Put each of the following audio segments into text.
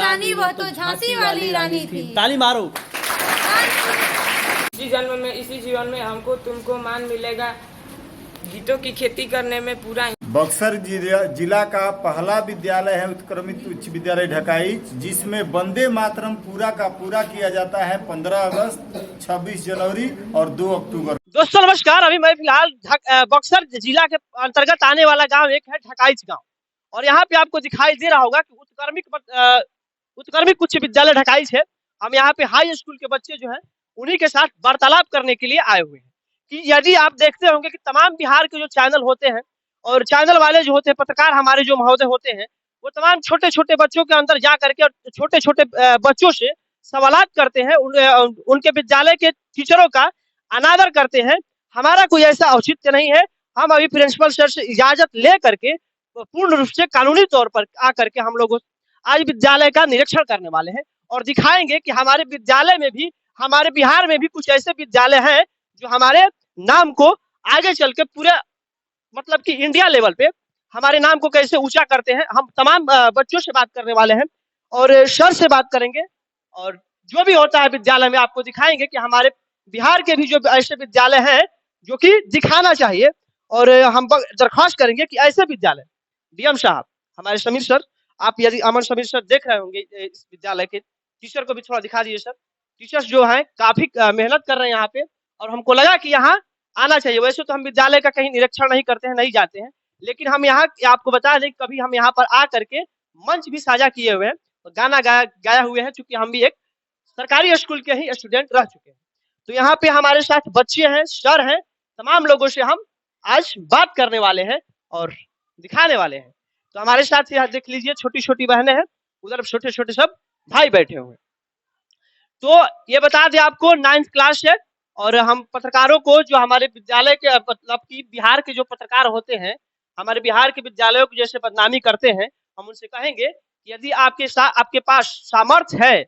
मर्दानी वह तो झांसी वाली रानी थी। ताली मारो। इसी जन्म में इसी जीवन में हमको तुमको मान मिलेगा, गीतों की खेती करने में पूरा। बक्सर जिला का पहला विद्यालय है उत्क्रमित उच्च विद्यालय ढकाईच, जिसमें वंदे मातरम पूरा का पूरा किया जाता है 15 अगस्त, 26 जनवरी और 2 अक्टूबर। दोस्तों नमस्कार, अभी मैं फिलहाल बक्सर जिला के अंतर्गत आने वाला गांव एक है ढकाईच गांव, और यहाँ पे आपको दिखाई दे रहा होगा कि उत्क्रमित उच्च विद्यालय ढकाईच है। हम यहाँ पे हाई स्कूल के बच्चे जो है उन्हीं के साथ वार्तालाप करने के लिए आए हुए हैं कि यदि आप देखते होंगे कि तमाम बिहार के जो चैनल होते हैं और चैनल वाले जो होते हैं, पत्रकार हमारे जो महोदय होते हैं, वो तमाम छोटे छोटे बच्चों के अंदर जा करके और छोटे छोटे बच्चों से सवालात करते हैं, उनके विद्यालय के टीचरों का अनादर करते हैं। हमारा कोई ऐसा औचित्य नहीं है। हम अभी प्रिंसिपल सर से इजाजत ले करके पूर्ण रूप से कानूनी तौर पर आकर के हम लोग आज विद्यालय का निरीक्षण करने वाले हैं और दिखाएंगे कि हमारे विद्यालय में भी, हमारे बिहार में भी कुछ ऐसे विद्यालय हैं जो हमारे नाम को आगे चल के पूरे मतलब कि इंडिया लेवल पे हमारे नाम को कैसे ऊंचा करते हैं। हम तमाम बच्चों से बात करने वाले हैं और सर से बात करेंगे और जो भी होता है विद्यालय में आपको दिखाएंगे कि हमारे बिहार के भी जो ऐसे विद्यालय हैं जो कि दिखाना चाहिए। और हम दरख्वास्त करेंगे कि ऐसे विद्यालय, डीएम साहब, हमारे समीर सर, आप यदि अमन समीर सर देख रहे होंगे इस विद्यालय के टीचर को भी थोड़ा दिखा दीजिए सर। टीचर्स जो हैं काफी मेहनत कर रहे हैं यहाँ पे और हमको लगा कि यहाँ आना चाहिए। वैसे तो हम विद्यालय का कहीं निरीक्षण नहीं करते हैं, नहीं जाते हैं, लेकिन हम यहाँ आपको बता दें कभी हम यहाँ पर आ करके मंच भी साझा किए हुए हैं, गाना गाया हुए हैं, चूंकि हम भी एक सरकारी स्कूल के ही स्टूडेंट रह चुके हैं। तो यहाँ पे हमारे साथ बच्चे हैं, सर हैं, तमाम लोगों से हम आज बात करने वाले हैं और दिखाने वाले हैं। तो हमारे साथ यहाँ देख लीजिए छोटी छोटी बहनें हैं, उधर छोटे छोटे सब भाई बैठे हुए हैं। तो ये बता दें आपको 9th क्लास है और हम पत्रकारों को, जो हमारे विद्यालय के मतलब कि बिहार के जो पत्रकार होते हैं, हमारे बिहार के विद्यालयों की जैसे बदनामी करते हैं, हम उनसे कहेंगे कि यदि आपके पास सामर्थ्य है,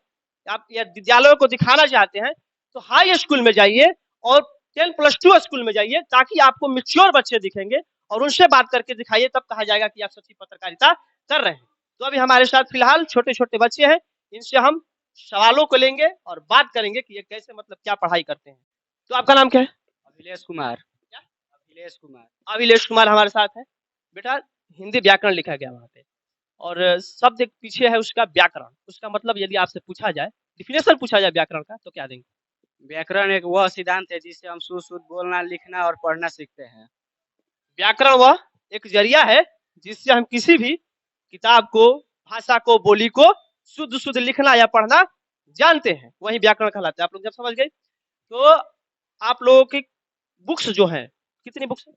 आप विद्यालयों को दिखाना चाहते हैं तो हाई स्कूल में जाइए और 10+2 स्कूल में जाइए, ताकि आपको मैच्योर बच्चे दिखेंगे और उनसे बात करके दिखाइए, तब कहा जाएगा कि आप सच्ची पत्रकारिता कर रहे हैं। तो अभी हमारे साथ फिलहाल छोटे छोटे बच्चे हैं, इनसे हम सवालों को लेंगे और बात करेंगे कि ये कैसे मतलब क्या पढ़ाई करते हैं। तो आपका नाम क्या है? अभिलेश कुमार। क्या? अभिलेश कुमार। अभिलेश कुमार हमारे साथ है। बेटा हिंदी व्याकरण लिखा गया वहाँ पे और शब्द एक पीछे है उसका व्याकरण, उसका मतलब यदि आपसे पूछा जाए, डिफिनेशन पूछा जाए व्याकरण का, तो क्या देंगे? व्याकरण एक वह सिद्धांत है जिससे हम शुद्ध बोलना, लिखना और पढ़ना सीखते हैं। व्याकरण वह एक जरिया है जिससे हम किसी भी किताब को, भाषा को, बोली को शुद्ध लिखना या पढ़ना जानते हैं, वही व्याकरण कहलाता है। आप लोग जब समझ गए तो आप लोगों की बुक्स जो हैं, कितनी बुक्स है?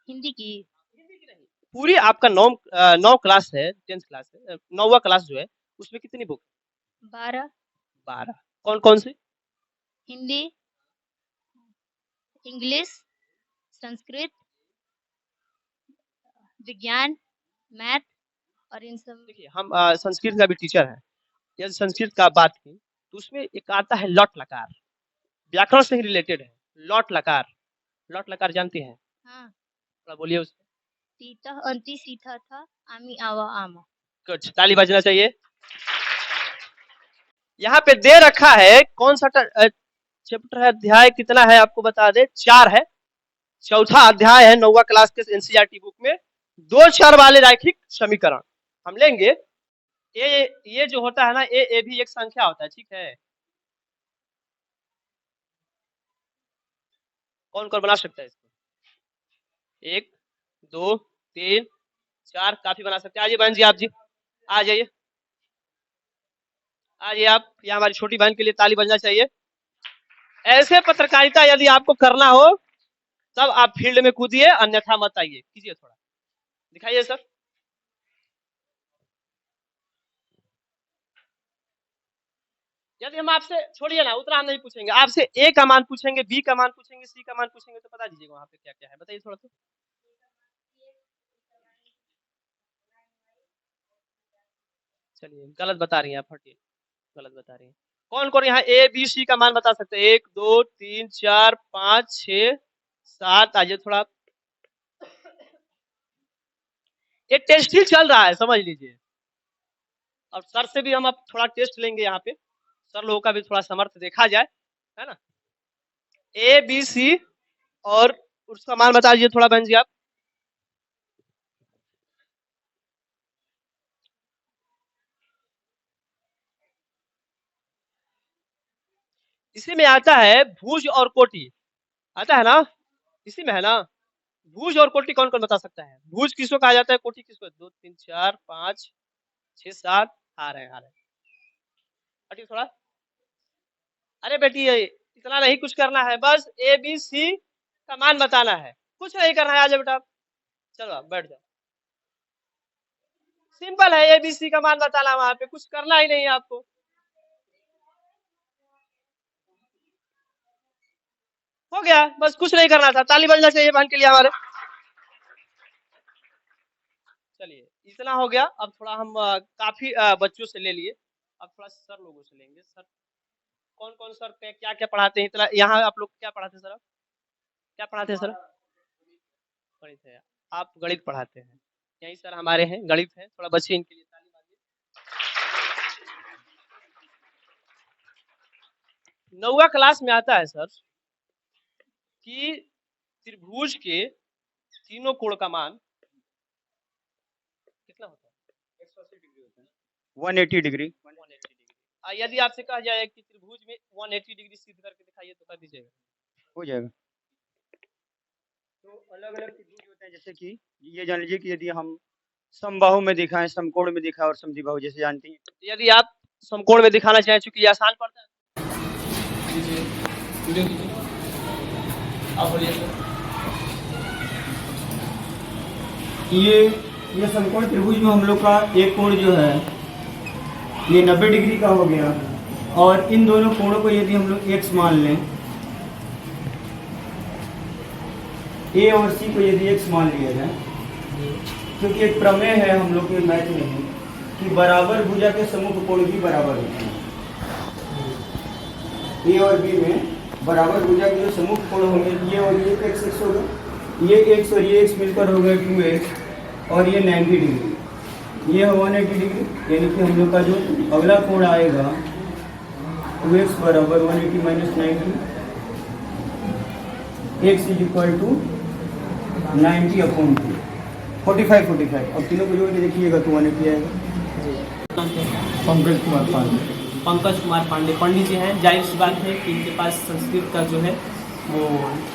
हिंदी की नहीं, पूरी आपका 9 क्लास है, 10th क्लास है, 9वां क्लास जो है उसमें कितनी बुक? 12। कौन कौन सी? हिंदी, इंग्लिश, संस्कृत, विज्ञान, मैथ और इन सब। देखिए हम संस्कृत का भी टीचर है, यदि संस्कृत का बात की तो उसमें एक आता है लॉट लकार, व्याकरण से ही रिलेटेड है। लॉट लकार जानती हैं? हाँ। थोड़ा बोलिए उसको। तीता अंति सीथा था आमी आवा आमा। कुछ ताली बजना चाहिए। यहाँ पे दे रखा है कौन सा चैप्टर है, अध्याय कितना है आपको बता दे, 4 है, चौथा अध्याय है 9वां क्लास के एनसीईआरटी बुक में, 2-4 वाले रैखिक समीकरण हम लेंगे। ये जो होता है ना, ए भी एक संख्या होता है, ठीक है? कौन कौन बना सकता है इसको? 1 2 3 4 काफी बना सकते हैं। आइए बहन जी, आप जी आ जाइए, आइए आप। यहाँ हमारी छोटी बहन के लिए ताली बजना चाहिए। ऐसे पत्रकारिता यदि आपको करना हो तब आप फील्ड में कूदिए, अन्यथा मत आइए। कीजिए, थोड़ा दिखाइए सर। यदि हम आपसे, छोड़िए ना, उतना हम नहीं पूछेंगे आपसे, ए का मान पूछेंगे, बी का मान पूछेंगे, सी का मान पूछेंगे, तो बता दीजिएगा वहां पे क्या क्या है, बताइए थोड़ा सा। चलिए गलत बता रही हैं आप, हटिए, गलत बता रही हैं। कौन कौन यहाँ ए बी सी का मान बता सकते हैं? 1 2 3 4 5 6 7। आइए थोड़ा, एक टेस्ट ही चल रहा है, समझ लीजिए। और सर से भी हम अब थोड़ा टेस्ट लेंगे यहाँ पे, सर लोगों का भी थोड़ा समर्थ देखा जाए, है ना। ए बी सी और उसका मान बता दीजिए थोड़ा बहन जी आप। इसी में आता है भुज और कोटि, आता है ना, इसी में है ना। भुज और कोटि कौन कौन बता सकता है? भुज किसको कहा जाता है, कोटि किसको? 2 3 4 5 6 7 आ रहे हैं। हटिए थोड़ा। अरे बेटी ये इतना नहीं कुछ करना है, बस ए बी सी का मान बताना है, कुछ नहीं करना है। आ जाओ बेटा, चलो आप बैठ जाओ। सिंपल है, ए बी सी का मान बताना, वहां पे कुछ करना ही नहीं है आपको। हो गया, बस कुछ नहीं करना था। ताली बजना चाहिए बहन के लिए हमारे। चलिए इतना हो गया। अब थोड़ा हम काफी बच्चों से ले लिए, अब थोड़ा सर लोगों से लेंगे। सर कौन कौन सर क्या क्या पढ़ाते हैं? इतना यहाँ आप लोग क्या पढ़ाते हैं सर? क्या पढ़ाते हैं सर? गणित है, आप गणित पढ़ाते हैं। यही सर हमारे हैं, गणित है। थोड़ा बच्चे इनके लिए ताली बाजिए। 9वीं क्लास में आता है सर कि त्रिभुज के तीनों कोण का मान कितना होता है? 180 डिग्री होता है। 180 डिग्री। 180 डिग्री। यदि आपसे कहा जाए कि त्रिभुज में 180 डिग्री सिद्ध करके दिखाइए तो कर दीजिएगा? हो जाएगा। तो अलग अलग त्रिभुज होते हैं, जैसे कि ये जान लीजिए कि यदि हम समबाहु में दिखाएं, समकोण में दिखाएं और समद्विबाहु जैसे जानती हैं। यदि आप समकोण में दिखाना चाहें, चूंकि ये आसान पड़ता है। आप बोलिए सर। ये समकोण त्रिभुज में हम लोग का एक कोण जो है ये 90 डिग्री का हो गया, और इन दोनों कोणों को यदि हम लोग x मान लें, a और c को यदि x मान लिया जाए, क्योंकि एक प्रमेय है हम लोग के मैथ में कि बराबर भुजा के समूह कोण भी बराबर होते हैं। a और b में बराबर भुजा के जो समूह कोण होंगे, ये और ये x होगा, ये x और ये x मिलकर हो गया 2x, और ये 90 डिग्री, ये 180 डिग्री, यानी कि हम लोग का जो अगला कोण आएगा 2x बराबर 180 minus 90, x is equal to 90 upon 2, 45। अब तीनों को जोड़ के देखिएगा तो 180 आएगा। पंकज कुमार पांडे पंडित जी हैं। जाहिर सी बात है कि इनके पास संस्कृत का जो है वो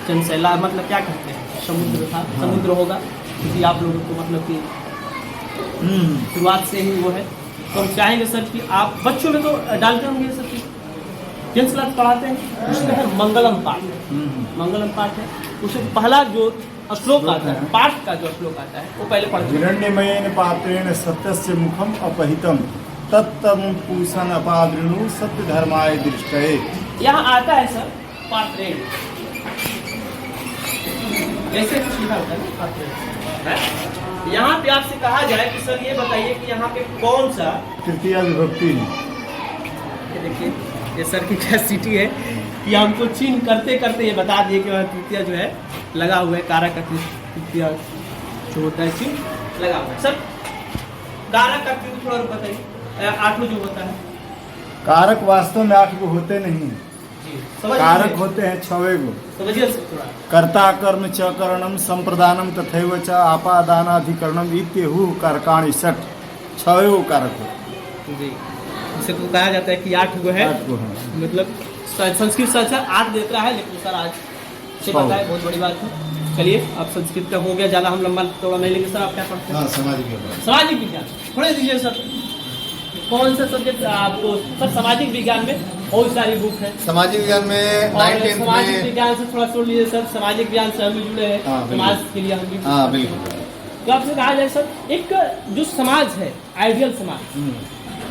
चंचला, मतलब क्या कहते हैं, समुद्र था, समुद्र होगा, क्योंकि आप लोगों को मतलब कि शुरुआत से ही वो है। तो हम चाहेंगे सर कि आप बच्चों में तो डालते होंगे ये सब चीज़, टेंथ क्लास पढ़ाते हैं, उसमें है मंगलम पाठ। मंगलम पाठ है, उसमें पहला जो श्लोक आता है, पाठ का जो श्लोक आता है वो पहले पढ़ते हैं। हिरण्यमयेन पात्रेण सत्यस्य मुखम अपहितम तत्तम पूषण अपादृणु सत्य धर्माय दृष्टये। यहाँ आता है सर पात्रेण, ऐसे कुछ लिखा होता है ना पात्रेण। यहाँ पे आपसे कहा जाए कि सर ये बताइए कि यहाँ पे कौन सा तृतीया विभक्ति है। ये देखिए, ये सर की कैपेसिटी है कि हमको चिन्ह करते करते ये बता दिए कि वहाँ तृतीया जो है लगा हुआ है, कारक का तृतीया जो होता है चिन्ह लगा हुआ है। सर कारक का चिन्ह थोड़ा बताइए, 8 जो होता है। कारक वास्तव में 8 गो होते नहीं, कारक होते हैं 6 गो। समझिए थोड़ा। कर्ता कर्म च करणम संप्रदानम तथैव च आपादानाधिकरणम इत्यहु कारकाणि षट्, 6 गो कारक होते जी, इसे को कहा जाता है कि 8 गो है, 8 गो है। मतलब संस्कृत सर 8 देता है, लेकिन सर आज से पता है, बहुत बड़ी बात है। चलिए अब संस्कृत का हो गया, ज़्यादा हम लंबा थोड़ा नहीं लेंगे। सर आप क्या पढ़ते हैं? सामाजिक विज्ञान। थोड़े दीजिए सर, कौन सा सब्जेक्ट आपको? सर सामाजिक विज्ञान में बहुत सारी बुक है। सामाजिक विज्ञान में सामाजिक विज्ञान से थोड़ा छोड़ लीजिए सर, सामाजिक विज्ञान से हम भी जुड़े हैं, समाज के लिए हम भी। हाँ बिल्कुल। तो आपसे कहा जाए सर, एक जो समाज है, आइडियल समाज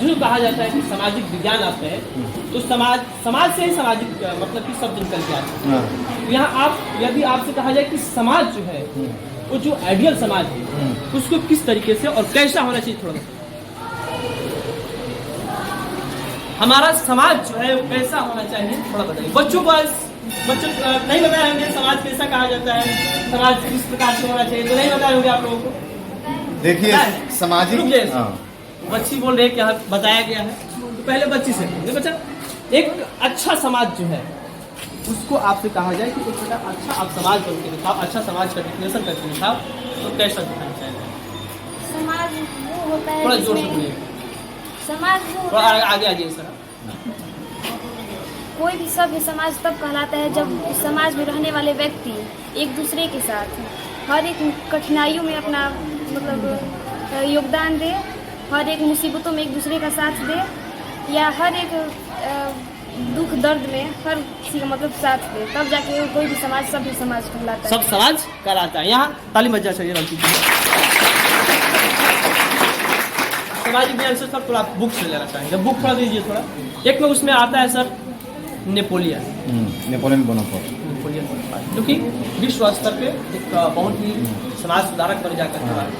जो कहा जाता है कि सामाजिक विज्ञान आते हैं, तो समाज से ही सामाजिक मतलब कि शब्द निकल के आते हैं। तो यहाँ आप यदि आपसे कहा जाए कि समाज जो है वो जो आइडियल समाज है उसको किस तरीके से और कैसा होना चाहिए, थोड़ा हमारा समाज जो है वो कैसा होना चाहिए थोड़ा बताइए। बच्चों को नहीं बताए होंगे समाज कैसा कहा जाता है, समाज किस प्रकार से होना चाहिए, तो नहीं बताए होंगे आप लोगों को। देखिए सामाजिक बच्ची बोल रही है कि यहाँ बताया गया है, तो पहले बच्ची से बोलिए बच्चा, एक अच्छा समाज जो है उसको आपसे कहा जाए कि एक बेटा अच्छा आप समाज बन के दिखाओ, अच्छा समाज का डिफिनेशन करके दिखाओ, तो कैसा दिखाना चाहिए? समाज वो होता है थोड़ा जोर से जिसमें- बोलिए, समाज वो थोड़ा होता है, आगे आ जाइए सर। कोई भी सभ्य समाज तब कहलाता है जब उस समाज में रहने वाले व्यक्ति एक दूसरे के साथ हर एक कठिनाइयों में अपना मतलब योगदान दे, हर एक मुसीबतों में एक दूसरे का साथ दे, या हर एक दुख दर्द में हर किसी का मतलब साथ दे, तब जाके कोई भी समाज सभ्य समाज कहलाता है। सब समाज कहलाता है। यहाँ ताली बजा चाहिए लड़की की। सामाजिक ज्ञान से सर थोड़ा बुक से लेना चाहेंगे, बुक थोड़ा दीजिए थोड़ा। एक में उसमें आता है sir Napoleon, Napoleon Bonaparte, Napoleon Bonaparte, जो कि विश्व स्तर पे एक बहुत ही समाज सुधारक बन जाकर के बाद।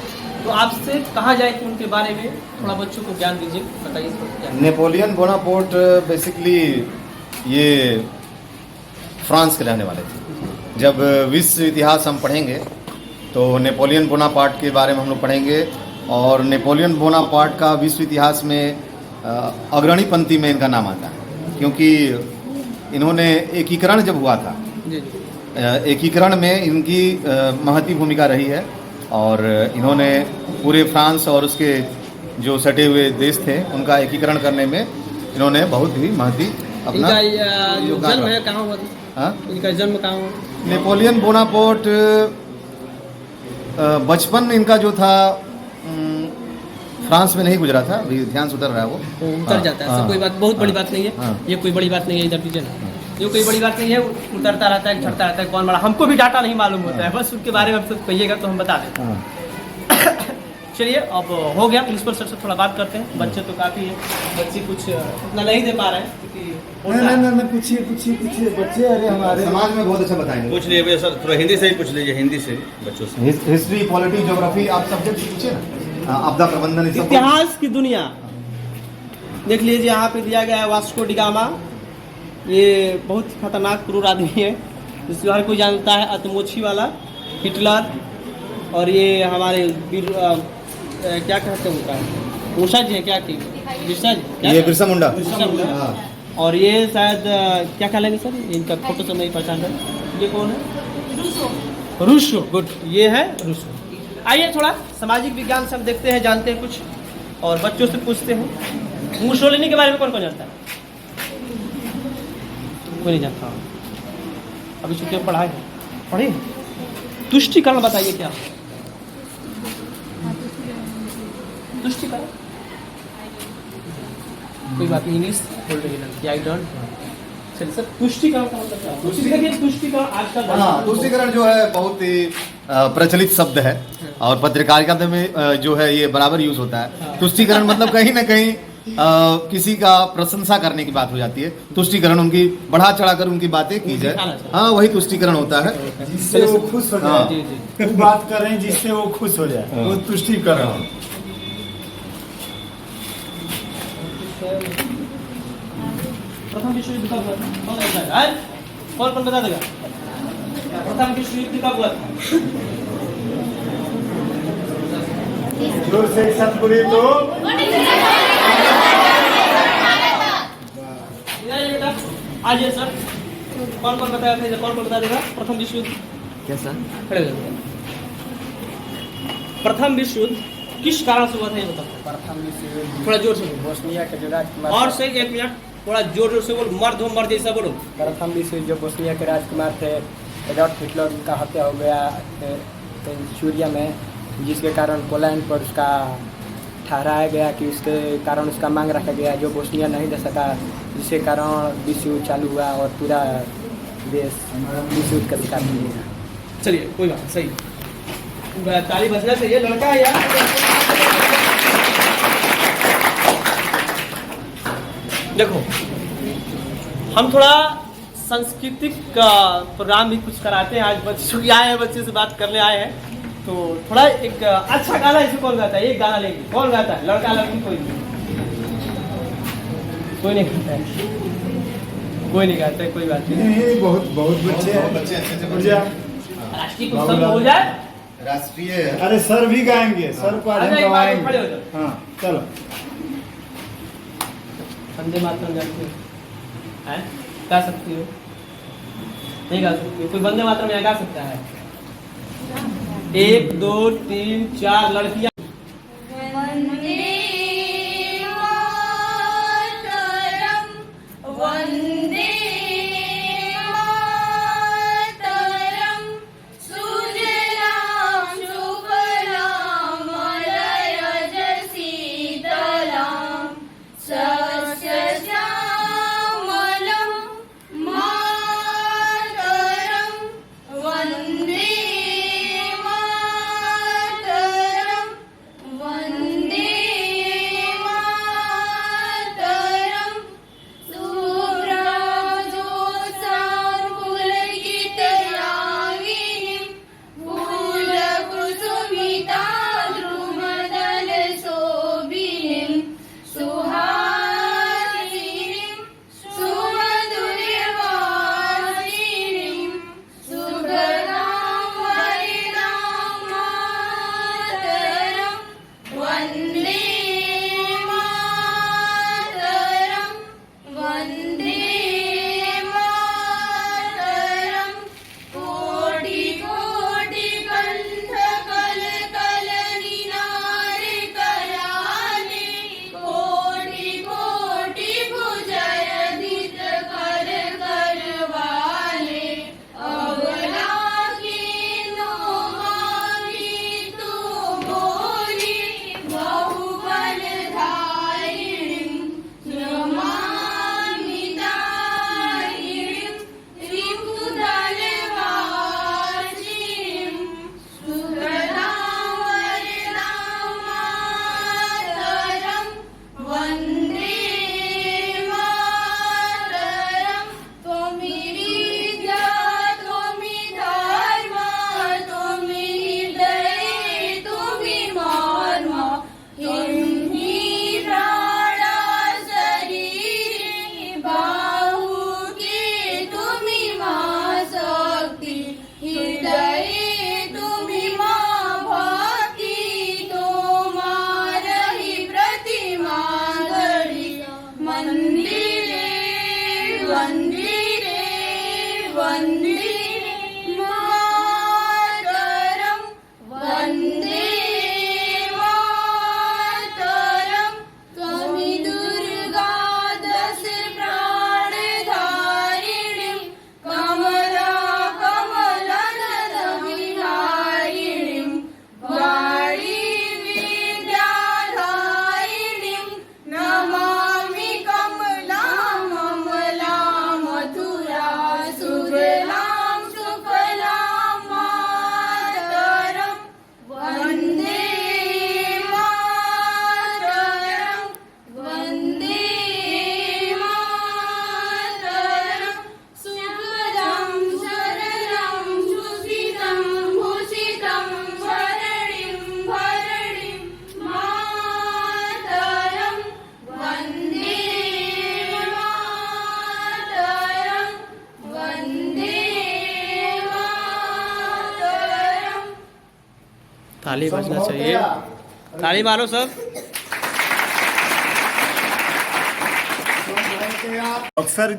तो आपसे कहा जाए कि उनके बारे में थोड़ा बच्चों को ज्ञान दीजिए, बताइए थोड़ा। नेपोलियन बोनापार्ट बेसिकली ये फ्रांस के रहने वाले थे। जब विश्व इतिहास हम पढ़ेंगे तो नेपोलियन बोनापार्ट के बारे में हम लोग पढ़ेंगे, और नेपोलियन बोनापार्ट का विश्व इतिहास में अग्रणी पंक्ति में इनका नाम आता है, क्योंकि इन्होंने एकीकरण जब हुआ था, एकीकरण में इनकी महती भूमिका रही है, और इन्होंने पूरे फ्रांस और उसके जो सटे हुए देश थे उनका एकीकरण करने में इन्होंने बहुत ही महती अपना योगदान जन्म रखा। है कहाँ हुआ था? हाँ? इनका जन्म कहाँ हुआ? नेपोलियन बोनापार्ट बचपन इनका जो था फ्रांस में नहीं गुजरा था, अभी ध्यान से उतर रहा है वो, उतर जाता है, कोई बात, बहुत बड़ी बात नहीं है, हाँ। ये कोई बड़ी बात नहीं है, इधर दीजिए ना, ये कोई बड़ी बात नहीं है, उतरता रहता है, झड़ता रहता है, कौन बड़ा, हमको भी डाटा नहीं मालूम होता है, बस उनके बारे में आप सब कहिएगा तो हम बता देते हैं। चलिए अब हो गया, प्रिंसिपल सर से थोड़ा बात करते हैं। बच्चे तो काफ़ी है, बच्चे कुछ इतना नहीं दे पा रहे हैं क्योंकि नहीं पूछिए बच्चे, अरे हमारे समाज में बहुत अच्छा बताएंगे। पूछ लीजिए सर, थोड़ा हिंदी से ही पूछ लीजिए, हिंदी से बच्चों से। हिस्ट्री, पॉलिटी, ज्योग्राफी आप सब्जेक्ट पूछिए ना, आपदा प्रबंधन, इस सब इतिहास की दुनिया देख लीजिए। यहाँ पे दिया गया है वास्को डी गामा, ये बहुत खतरनाक क्रूर आदमी है, जिसको हर कोई जानता है, अतमोची वाला, हिटलर, और ये हमारे क्या कहते हैं उनका, ऊषा जी है क्या की, बिरसा जी क्या? ये बिरसा मुंडा। बिरसा मुंडा। हाँ। और ये शायद क्या कहलेंगे सर, इनका फोटो से नहीं पहचान रहे, ये कौन है? रूसो। गुड, ये है रूसो। आइए थोड़ा सामाजिक विज्ञान से हम देखते हैं, जानते हैं कुछ, और बच्चों से पूछते हैं। मुसोलिनी के बारे में कौन कौन जानता है? कोई नहीं जानता। अभी छुट्टियों पढ़ाए पढ़े। तुष्टिकरण बताइए क्या? तुष्टिकरण कोई बात नहीं, इंग्लिश बोल रही है, आई डोंट। चलिए सर, तुष्टिकरण का मतलब क्या है? तुष्टिकरण आजकल, हाँ, तुष्टिकरण जो है बहुत ही प्रचलित शब्द है, और पत्रकारिता में जो है ये बराबर यूज होता है। तुष्टिकरण मतलब कहीं ना कहीं किसी का प्रशंसा करने की बात हो जाती है। तुष्टिकरण उनकी बढ़ा चढ़ाकर उनकी बातें की जाए, हाँ, वही तुष्टिकरण होता है। जिससे वो खुश हो हाँ। जाए, बात करें जिससे वो खुश हो जाए, वो तुष्टिकरण। प्रथम विश्व युद्ध कब हुआ था? कौन बताएगा? कौन बता देगा? प्रथम विश्व युद्ध कब हुआ था? जोर से एक साथ बोलिए तो। बेटा आज सर कौन बताया था? कौन बता देगा? प्रथम विश्व युद्ध कैसा? खड़े हो जाइए। प्रथम विश्व युद्ध किस कारण से हुआ था ये बताओ। प्रथम विश्व युद्ध थोड़ा जोर से बोस्निया के जो राजकुमार, और से एक मिनट, थोड़ा जोर से बोल, मर्द हो मर्द जैसा बोलो। प्रथम विश्व युद्ध जो बोस्निया के राजकुमार थे एडॉल्फ हिटलर, उनका हत्या हो गया सूर्या में, जिसके कारण पोलैंड पर उसका ठहराया गया कि उसके कारण उसका मांग रखा गया जो बोस्निया नहीं दे सका, जिसके कारण विश्व युद्ध चालू हुआ और पूरा देश विश्व युद्ध का शिकार हो गया। चलिए कोई बात सही, ताली बजना चाहिए, लड़का है यार। देखो हम थोड़ा सांस्कृतिक का प्रोग्राम भी कुछ कराते हैं, आज बच्चे आए हैं, बच्चे से बात करने आए हैं, तो थोड़ा एक अच्छा गाना इसे कौन गाता है? एक गाना लेंगे, कौन गाता है? लड़का लड़की कोई नहीं, कोई नहीं गाता है, कोई नहीं गाता है, कोई बात नहीं। बहुत बहुत बच्चे हैं, बच्चे अच्छे राष्ट्रीय कुछ शब्द हो जाए, राष्ट्रीय। अरे सर भी गाएंगे, सर को आज हम खड़े हो गवाएंगे। जाओ। हाँ चलो। वंदे मातरम जानती हो? हैं? गा सकती हो? नहीं गा सकती हो? कोई वंदे मातरम यहाँ गा सकता है? 1 2 3 4 लड़कियाँ ताली बजना चाहिए। ताली मारो सब। बक्सर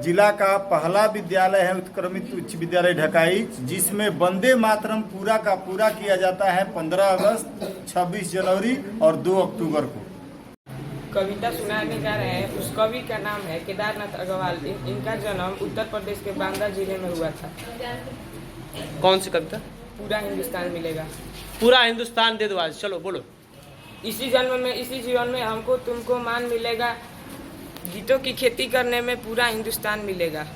जिला का पहला विद्यालय है उत्क्रमित उच्च विद्यालय ढकाई, जिसमें वंदे मातरम पूरा का पूरा किया जाता है 15 अगस्त, 26 जनवरी और 2 अक्टूबर को। कविता सुनाने जा रहे हैं। उस कवि का नाम है केदारनाथ अग्रवाल। इनका जन्म उत्तर प्रदेश के बांदा जिले में हुआ था। कौन सी कविता? पूरा हिंदुस्तान मिलेगा। पूरा हिंदुस्तान दे दो आज, चलो बोलो। इसी जन्म में इसी जीवन में हमको तुमको मान मिलेगा, गीतों की खेती करने में पूरा हिंदुस्तान मिलेगा।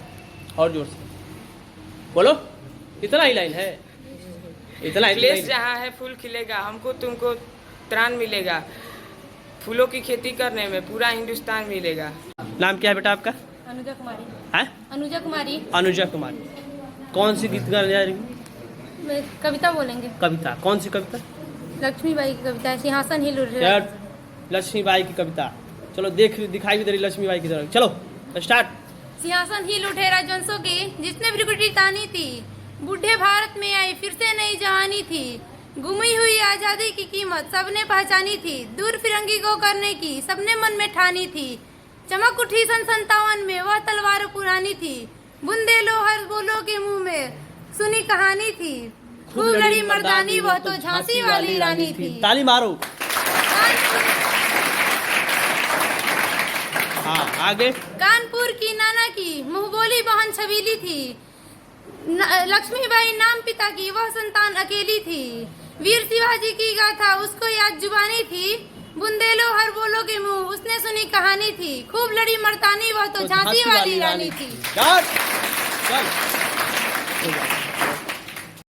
और जोर से बोलो। इतना ही लाइन है? इतना ही क्लेश जहाँ है फूल खिलेगा, हमको तुमको त्राण मिलेगा, फूलों की खेती करने में पूरा हिंदुस्तान मिलेगा। नाम क्या है बेटा आपका? अनुजा कुमारी। है? अनुजा कुमारी। अनुजा कुमारी। कौन सी गीत गाने जा रही है? कविता बोलेंगे। कविता कौन सी कविता? लक्ष्मीबाई की कविता है, सिंहासन हिल उठे। लक्ष्मीबाई की कविता। चलो दिखाई भी दे रही लक्ष्मीबाई की तरह। चलो स्टार्ट। सिंहासन हिल उठे राजवंशों की, जिसने भ्रिकुटी तानी थी। बूढ़े भारत में आई फिर से नई जवानी थी। गुमी हुई आजादी की कीमत सबने पहचानी थी। दूर फिरंगी को करने की सबने मन में ठानी थी। चमक उठी सन 57 में, वह तलवार पुरानी थी। बुंदेलो हर बोलो के मुंह में सुनी कहानी थी। खूब लड़ी मर्दानी, वह तो झांसी वाली रानी थी। ताली मारो। हाँ, आगे। कानपुर की नाना की मुंह बोली बहन छबीली थी। लक्ष्मीबाई नाम पिता की, वह संतान अकेली थी। वीर शिवाजी की गाथा उसको याद जुबानी थी। बुंदेलो हर बोलो के मुंह, उसने सुनी कहानी थी। खूब लड़ी मर्दानी, वह तो झांसी वाली रानी थी। चल।